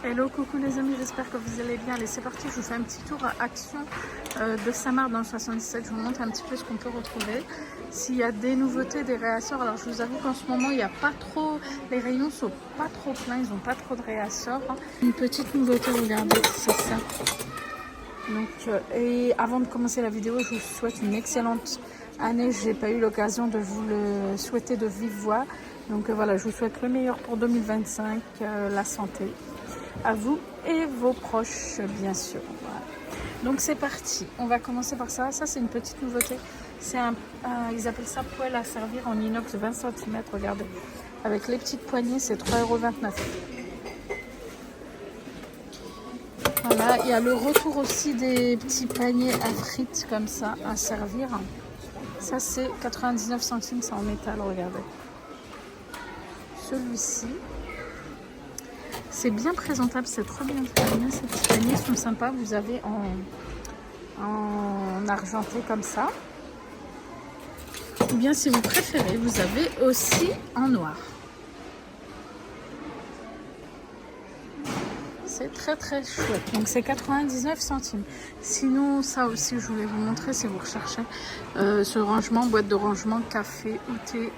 Hello, coucou les amis, j'espère que vous allez bien. Allez, c'est parti, je vous fais un petit tour à Action de Saint-Marc dans le 77. Je vous montre un petit peu ce qu'on peut retrouver. S'il y a des nouveautés, des réassorts, alors je vous avoue qu'en ce moment, il n'y a pas trop, les rayons sont pas trop pleins, ils n'ont pas trop de réassorts. Une petite nouveauté, regardez, c'est ça. Donc, et avant de commencer la vidéo, je vous souhaite une excellente année. Je n'ai pas eu l'occasion de vous le souhaiter de vive voix. Donc voilà, je vous souhaite le meilleur pour 2025, la santé à vous et vos proches, bien sûr. Voilà. Donc c'est parti, on va commencer par ça. Ça c'est une petite nouveauté, c'est ils appellent ça poêle à servir en inox 20 cm, regardez, avec les petites poignées, c'est 3,29 €. Voilà, il y a le retour aussi des petits paniers à frites comme ça à servir. Ça c'est 99 centimes, c'est en métal, regardez. Celui-ci, c'est bien présentable, c'est trop bien fait. Ces petits paniers sont sympas. Vous avez en argenté comme ça. Ou bien si vous préférez, vous avez aussi en noir. C'est très très chouette. Donc c'est 99 centimes. Sinon, ça aussi, je voulais vous montrer si vous recherchez ce rangement, boîte de rangement, café ou thé.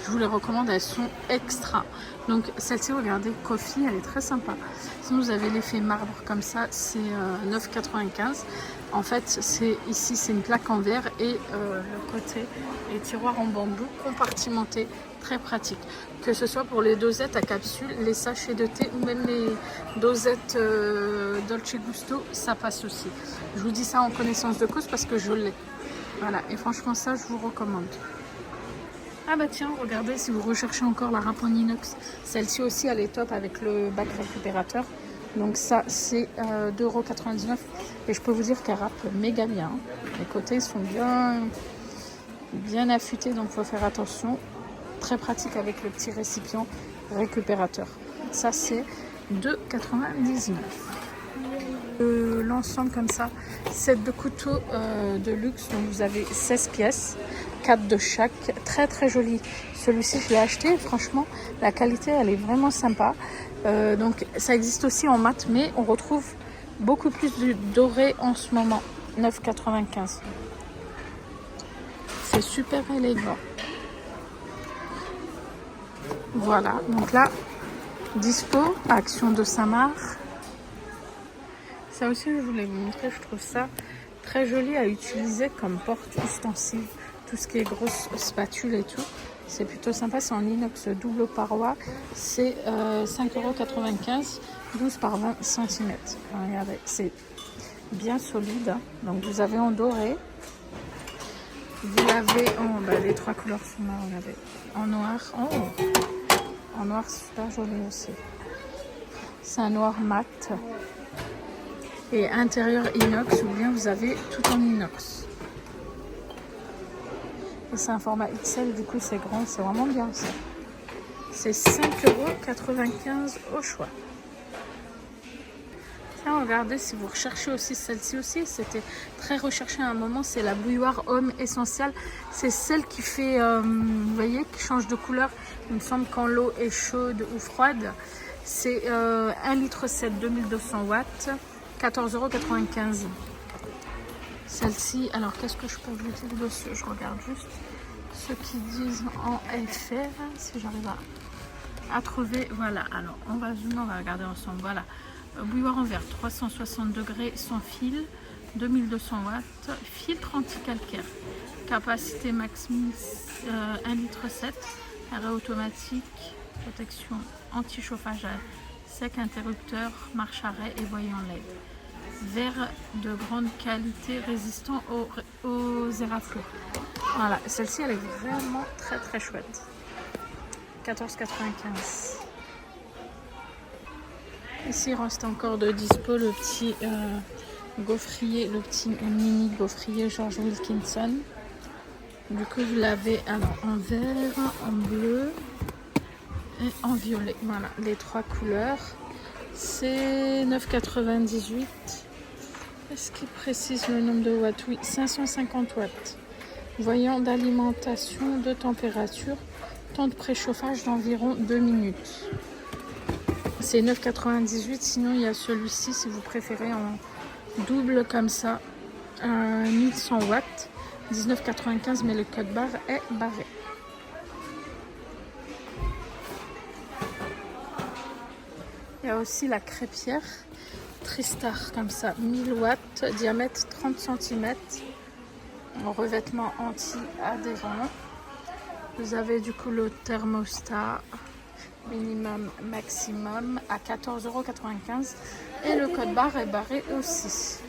Je vous les recommande, elles sont extra. Donc celle-ci, regardez, coffee, elle est très sympa. Sinon vous avez l'effet marbre comme ça, c'est 9,95 €. En fait, ici c'est une plaque en verre et le côté les tiroirs en bambou compartimentés, très pratique. Que ce soit pour les dosettes à capsules, les sachets de thé ou même les dosettes Dolce Gusto, ça passe aussi. Je vous dis ça en connaissance de cause parce que je l'ai. Voilà, et franchement ça, je vous recommande. Ah bah tiens, regardez, si vous recherchez encore la râpe en inox, celle-ci aussi elle est top avec le bac récupérateur. Donc ça c'est 2,99 € et je peux vous dire qu'elle râpe méga bien. Les côtés sont bien affûtés, donc il faut faire attention. Très pratique avec le petit récipient récupérateur. Ça c'est 2,99 €. L'ensemble comme ça, set de couteaux de luxe, donc vous avez 16 pièces. 4 de chaque, très très joli. Celui-ci je l'ai acheté, franchement la qualité elle est vraiment sympa. Donc ça existe aussi en mat, mais on retrouve beaucoup plus du doré en ce moment. 9,95 €. C'est super élégant. Voilà, donc là dispo Action de Saint-Marc. Ça aussi je voulais vous montrer, je trouve ça très joli à utiliser comme porte-ustensile. Tout ce qui est grosse spatule et tout, c'est plutôt sympa. C'est en inox double paroi, c'est 5,95 €, 12 par 20 cm. Regardez, c'est bien solide. Donc vous avez en doré, vous l'avez en les trois couleurs sont là, regardez, en noir. En noir, super joli aussi. C'est un noir mat et intérieur inox, ou bien vous avez tout en inox. Et c'est un format XL, du coup c'est grand, c'est vraiment bien ça. C'est 5,95 € au choix. Tiens, regardez, si vous recherchez aussi celle-ci aussi, c'était très recherché à un moment, c'est la bouilloire homme essentielle. C'est celle qui fait, vous voyez, qui change de couleur. Il me semble quand l'eau est chaude ou froide. C'est 1,7 litre, 2200 watts, 14,95 €. Celle-ci, alors qu'est-ce que je peux vous dire dessus? Je regarde juste ce qu'ils disent en FR, si j'arrive à trouver. Voilà, alors on va zoomer, on va regarder ensemble. Voilà, bouilloire en verre, 360 degrés sans fil, 2200 watts, filtre anti-calcaire, capacité maximum 1,7 litre, arrêt automatique, protection anti-chauffage sec, interrupteur, marche arrêt et voyant LED. Verre de grande qualité résistant aux éraflures. Voilà, celle-ci elle est vraiment très très chouette. 14,95 €. Ici il reste encore de dispo le petit gaufrier, le petit mini gaufrier George Wilkinson. Du coup vous l'avez en vert, en bleu et en violet. Voilà, les trois couleurs. C'est 9,98 €. Est-ce qu'il précise le nombre de watts? Oui, 550 watts. Voyant d'alimentation, de température, temps de préchauffage d'environ 2 minutes. c'est 9,98. Sinon, il y a celui-ci, si vous préférez, en double comme ça, 1100 watts, 19,95, mais le code barre est barré. Il y a aussi la crêpière Tristar, comme ça, 1000 watts, diamètre 30 cm, en revêtement anti-adhérent. Vous avez du coup le thermostat minimum maximum à 14,95 € et le code barre est barré aussi.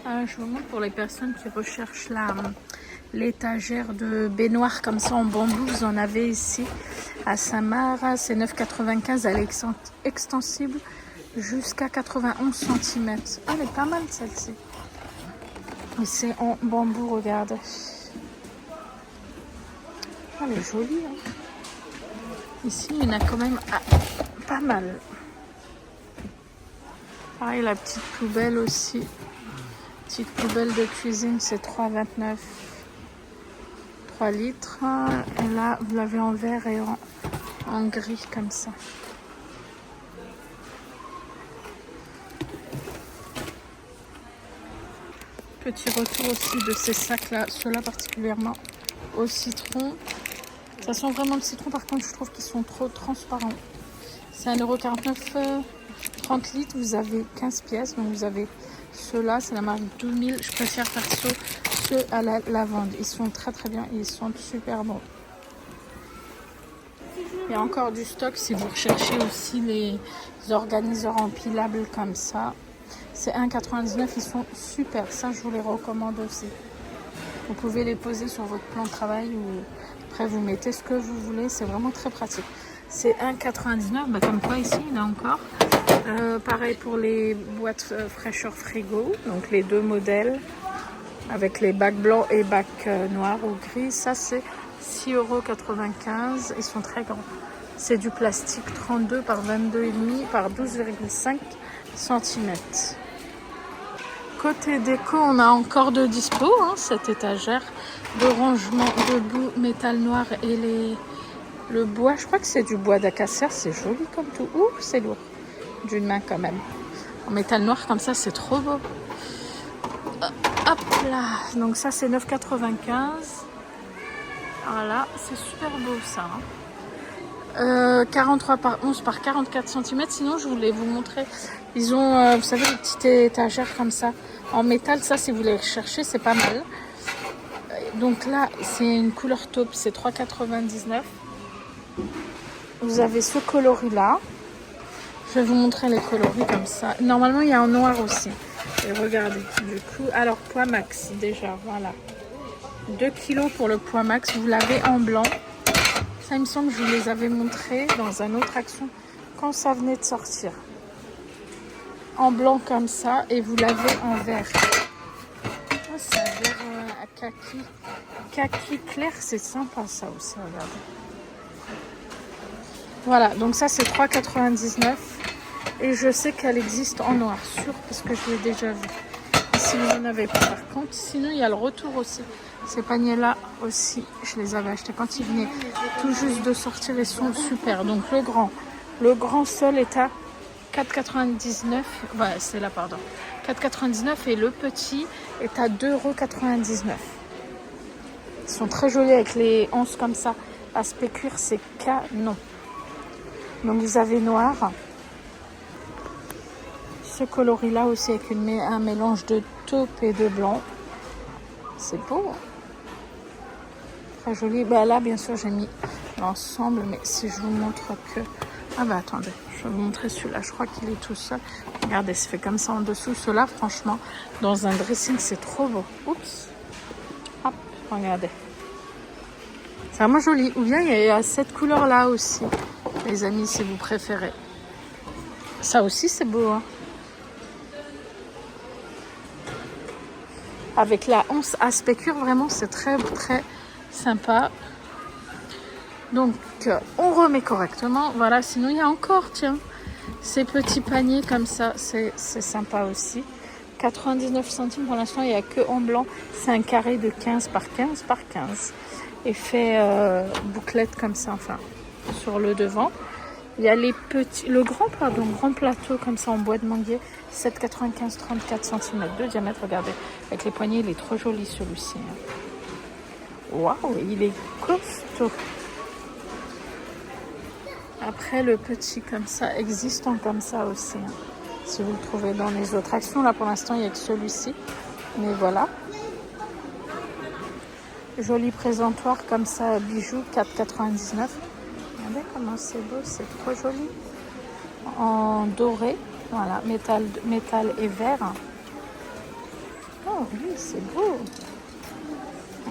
Je vous montre pour les personnes qui recherchent l'étagère de baignoire comme ça en bambou. Vous en avez ici à Saint-Marc, c'est 9,95 €. Elle est extensible jusqu'à 91 cm. Elle est pas mal celle-ci. Et c'est en bambou, regardez. Elle est jolie. Hein. Ici, il y en a quand même pas mal. Pareil, la petite poubelle aussi. Petite poubelle de cuisine, c'est 3,29 €. 3 litres. Et là, vous l'avez en vert et en gris, comme ça. Petit retour aussi de ces sacs-là. Ceux-là particulièrement au citron. Ça sent vraiment le citron, par contre je trouve qu'ils sont trop transparents. C'est 1,49 €, 30 litres, vous avez 15 pièces. Donc vous avez ceux-là, c'est la marque 2000. Je préfère perso ceux à la lavande. Ils sont très très bien, ils sont super bons. Il y a encore du stock si vous recherchez aussi les organiseurs empilables comme ça. C'est 1,99 €, ils sont super, ça je vous les recommande aussi. Vous pouvez les poser sur votre plan de travail ou après vous mettez ce que vous voulez, c'est vraiment très pratique. C'est 1,99 €, comme quoi ici il y en a encore. Pareil pour les boîtes fraîcheur frigo, donc les deux modèles avec les bacs blancs et bacs noirs ou gris. Ça c'est 6,95 €, ils sont très grands. C'est du plastique 32 par 22,5 par 12,5 cm. Côté déco, on a encore de dispo cette étagère de rangement debout, métal noir et le bois. Je crois que c'est du bois d'acacia, c'est joli comme tout. Ouh, c'est lourd d'une main quand même. En métal noir comme ça, c'est trop beau. Hop là, donc ça c'est 9,95 €. Voilà, c'est super beau ça. 43 par 11 par 44 cm. Sinon, je voulais vous montrer. Ils ont, vous savez, des petites étagères comme ça en métal. Ça, si vous les recherchez, c'est pas mal. Donc là, c'est une couleur taupe. C'est 3,99 €. Vous avez ce coloris-là. Je vais vous montrer les coloris comme ça. Normalement, il y a en noir aussi. Et regardez, du coup, alors poids max déjà, voilà. 2 kg pour le poids max. Vous l'avez en blanc. Ça, il me semble que je vous les avais montrés dans une autre action quand ça venait de sortir. En blanc comme ça, et vous l'avez en vert. Oh, c'est un vert à kaki. Kaki clair, c'est sympa ça aussi, regardez. Voilà, donc ça c'est 3,99 €. Et je sais qu'elle existe en noir, sûr, parce que je l'ai déjà vu. Si vous n'en avez pas par contre, sinon il y a le retour aussi. Ces paniers-là aussi, je les avais achetés quand ils venaient tout juste de sortir. Ils sont super. Donc le grand seul est à 4,99 €. Ouais, c'est là, pardon. 4,99 € et le petit est à 2,99 €. Ils sont très jolis avec les onces comme ça. Aspect cuir, c'est canon. Donc vous avez noir. Ce coloris-là aussi avec un mélange de taupe et de blanc. C'est beau. Très joli. Bah là, bien sûr, j'ai mis l'ensemble, mais si je vous montre que... Ah bah attendez, je vais vous montrer celui-là. Je crois qu'il est tout seul. Regardez, c'est fait comme ça en dessous. Ceux-là, franchement, dans un dressing, c'est trop beau. Oups. Hop, regardez. C'est vraiment joli. Ou bien, il y a cette couleur-là aussi, les amis, si vous préférez. Ça aussi, c'est beau, hein. Avec la once aspect cuir, vraiment, c'est très, très sympa. Donc, on remet correctement. Voilà, sinon, il y a encore, tiens, ces petits paniers comme ça. C'est sympa aussi. 99 centimes pour l'instant, il n'y a que en blanc. C'est un carré de 15 par 15 par 15. Et fait bouclette comme ça, enfin, sur le devant. Il y a les petits, le grand, pardon, grand plateau comme ça en bois de manguier, 7,95, 34 cm de diamètre. Regardez, avec les poignées, il est trop joli celui-ci. Waouh, il est costaud. Après, le petit comme ça, existant comme ça aussi. Si vous le trouvez dans les autres actions, là pour l'instant, il n'y a que celui-ci. Mais voilà. Joli présentoir comme ça, bijoux, 4,99. Regardez comment c'est beau, c'est trop joli. En doré, voilà, métal et verre. Oh oui, c'est beau.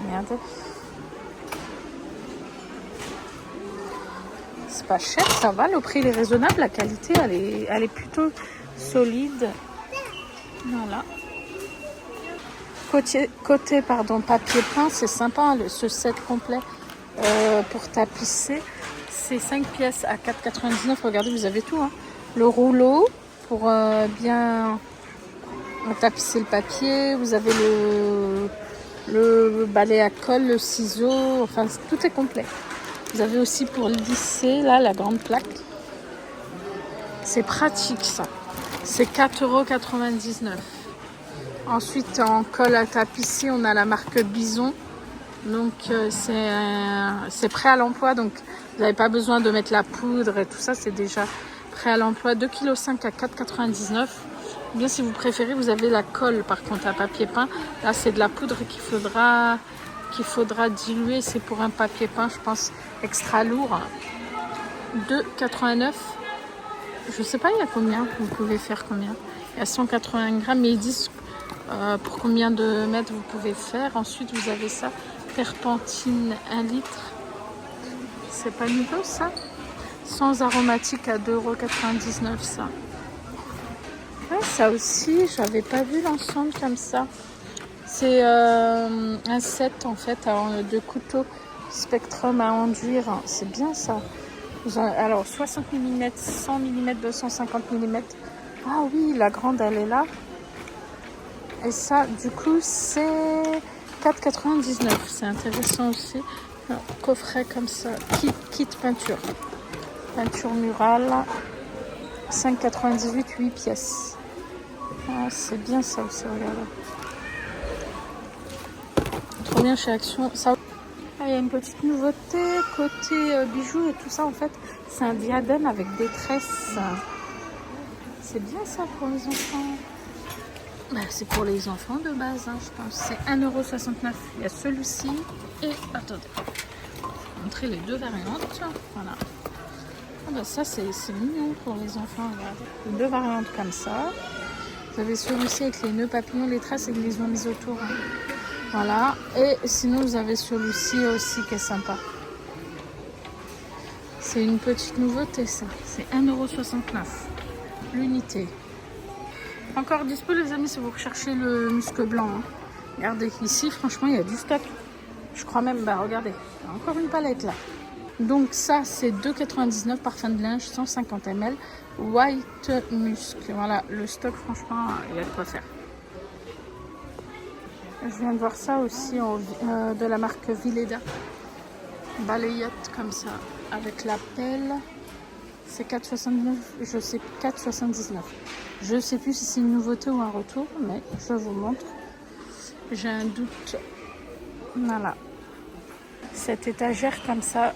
Regardez. C'est pas cher, ça va, le prix est raisonnable, la qualité elle est plutôt solide. Voilà. Côté papier peint, c'est sympa, ce set complet pour tapisser. C'est 5 pièces à 4,99. Regardez, vous avez tout. Hein. Le rouleau pour bien tapisser le papier. Vous avez le balai à colle, le ciseau. Enfin, tout est complet. Vous avez aussi pour lisser, là, la grande plaque. C'est pratique, ça. C'est 4,99 €. Ensuite, en colle à tapisser, on a la marque Bison. Donc, c'est prêt à l'emploi. Donc, vous n'avez pas besoin de mettre la poudre et tout ça. C'est déjà prêt à l'emploi. 2,5 kg à 4,99 €. Bien, si vous préférez, vous avez la colle, par contre, à papier peint. Là, c'est de la poudre qu'il faudra diluer. C'est pour un papier peint, je pense, extra lourd. 2,89 €. Je sais pas, il y a combien. Vous pouvez faire combien? Il y a 180 grammes, mais ils disent pour combien de mètres vous pouvez faire. Ensuite, vous avez ça, terpentine 1 litre. C'est pas nouveau, ça. Sans aromatique à 2,99 €, ça. Ouais, ça aussi, j'avais pas vu l'ensemble comme ça. C'est un set, en fait, de couteaux Spectrum à enduire. C'est bien, ça. Alors, 60 mm, 100 mm, 250 mm. Ah oui, la grande, elle est là. Et ça, du coup, c'est 4,99 €. C'est intéressant aussi. Un coffret comme ça. Kit peinture. Peinture murale. 5,98 €, 8 pièces. Ah, c'est bien ça aussi, regardez. Trop bien chez Action. Ça... Ah, il y a une petite nouveauté côté bijoux et tout ça. En fait, c'est un diadème avec des tresses. C'est bien ça pour les enfants. Bah, c'est pour les enfants de base, hein, je pense. C'est 1,69 €. Il y a celui-ci et... Attendez. Je vais vous montrer les deux variantes. Voilà. Ah bah ça, c'est mignon pour les enfants. Regardez. Les deux variantes comme ça. Vous avez celui-ci avec les nœuds papillons, les traces et qu'ils ont mis autour. Hein. Voilà. Et sinon, vous avez celui-ci aussi qui est sympa. C'est une petite nouveauté, ça. C'est 1,69 € l'unité. Encore dispo, les amis, si vous recherchez le musc blanc. Hein. Regardez, ici, franchement, il y a du stock. Je crois même, bah regardez, il y a encore une palette là. Donc ça, c'est 2,99 € parfum de linge, 150 ml, white musk. Voilà, le stock, franchement, il y a de quoi faire. Je viens de voir ça aussi de la marque Villeda. Balayette comme ça, avec la pelle. C'est 4,79 €, je sais 4,79 €. Je sais plus si c'est une nouveauté ou un retour, mais je vous montre. J'ai un doute. Voilà. Cette étagère comme ça,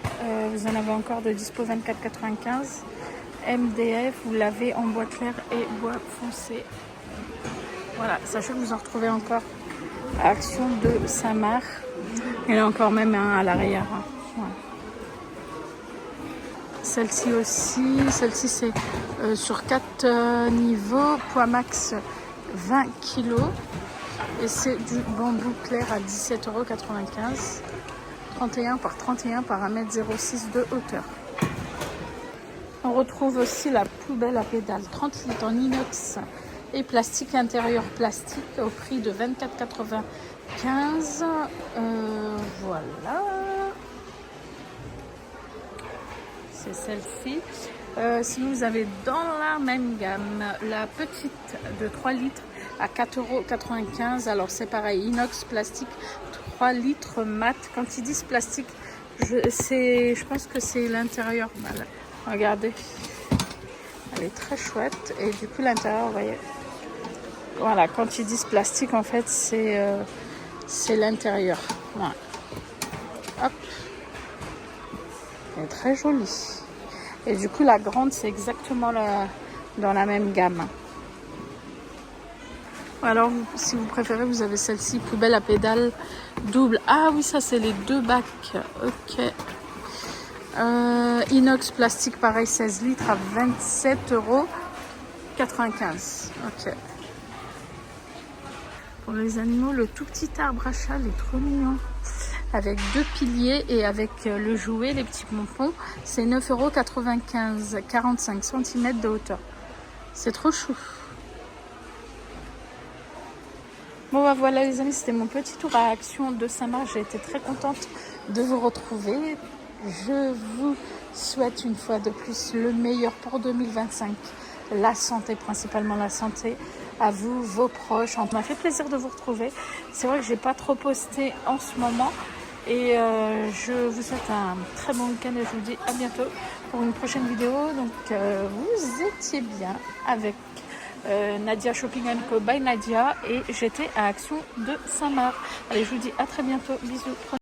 vous en avez encore de dispo 24,95 €. MDF, vous l'avez en bois clair et bois foncé. Voilà, sachez que vous en retrouvez encore à Action de Saint-Marc. Il y en a encore même un à l'arrière. Hein. Voilà. Celle-ci aussi, celle-ci c'est sur 4 niveaux, poids max 20 kg et c'est du bambou clair à 17,95 €, 31 par 31 par 1,06 m de hauteur. On retrouve aussi la poubelle à pédales 30 litres en inox et plastique intérieur plastique au prix de 24,95 €. Voilà. C'est celle-ci. Sinon, vous avez dans la même gamme la petite de 3 litres à 4,95 €. Alors, c'est pareil, inox, plastique, 3 litres mat. Quand ils disent plastique, je pense que c'est l'intérieur. Voilà. Regardez. Elle est très chouette. Et du coup, l'intérieur, vous voyez. Voilà, quand ils disent plastique, en fait, c'est l'intérieur. Voilà. Hop. Elle est très jolie. Et du coup, la grande, c'est exactement dans la même gamme. Alors, si vous préférez, vous avez celle-ci, poubelle à pédales double. Ah oui, ça, c'est les 2 bacs. Ok. Inox plastique, pareil, 16 litres à 27,95 €. Ok. Pour les animaux, le tout petit arbre à chat, il est trop mignon. Avec 2 piliers et avec le jouet, les petits pompons, c'est 9,95 €, 45 cm de hauteur. C'est trop chou. Bon bah voilà les amis, c'était mon petit tour à Action de Saint-Marc. J'ai été très contente de vous retrouver. Je vous souhaite une fois de plus le meilleur pour 2025. La santé, principalement la santé. À vous, vos proches. Ça m'a fait plaisir de vous retrouver. C'est vrai que j'ai pas trop posté en ce moment. Et je vous souhaite un très bon week-end et je vous dis à bientôt pour une prochaine vidéo. Donc vous étiez bien avec Nadia Shopping & Co by Nadia et j'étais à Action de Saint-Marc. Allez, je vous dis à très bientôt. Bisous.